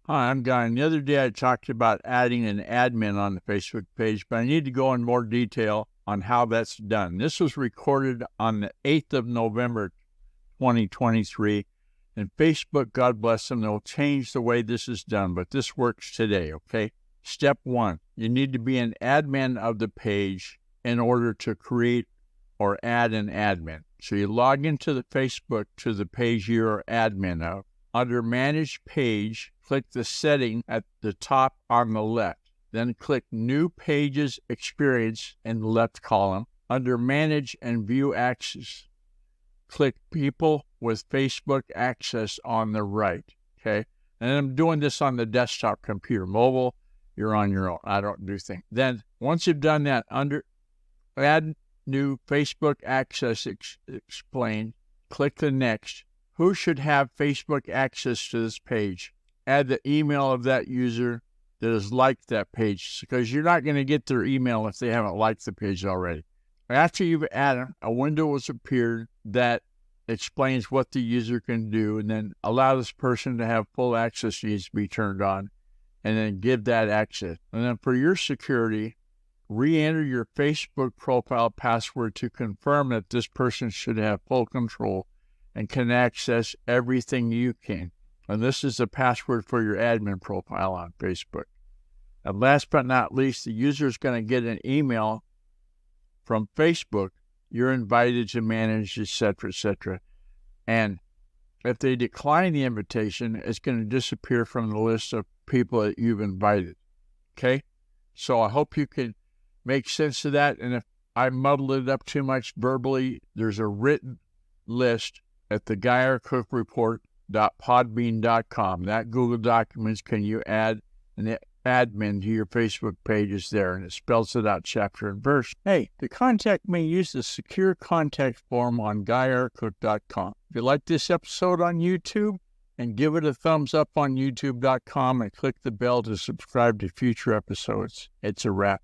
Hi, I'm Guy. And the other day I talked about adding an admin on the Facebook page, but I need to go in more detail on how that's done. This was recorded on the 8th of November, 2023, and Facebook, God bless them, they'll change the way this is done, but this works today, okay? Step 1, you need to be an admin of the page in order to create or add an admin. So you log into the Facebook to the page you're admin of. Under Manage Page, click the setting at the top on the left. Then click New Pages Experience in the left column. Under Manage and View Access, click People with Facebook Access on the right, okay? And I'm doing this on the desktop computer. Mobile, you're on your own. I don't do things. Then, once you've done that, under Add New Facebook Access Explained, click the Next. Who should have Facebook access to this page? Add the email of that user that has liked that page, because you're not going to get their email if they haven't liked the page already. After you've added, a window will appear that explains what the user can do, and then allow this person to have full access needs to be turned on, and then give that access. And then for your security, re-enter your Facebook profile password to confirm that this person should have full control and can access everything you can. And this is the password for your admin profile on Facebook. And last but not least, the user is going to get an email from Facebook. You're invited to manage, etc., etc. And if they decline the invitation, it's going to disappear from the list of people that you've invited. Okay? So I hope you can make sense of that. And if I muddled it up too much verbally, there's a written list at the GuyerCookReport.podbean.com. That Google Documents, can you add an admin to your Facebook pages there, and it spells it out chapter and verse. Hey, to contact me, use the secure contact form on GuyerCook.com. If you like this episode on YouTube, and give it a thumbs up on YouTube.com and click the bell to subscribe to future episodes. It's a wrap.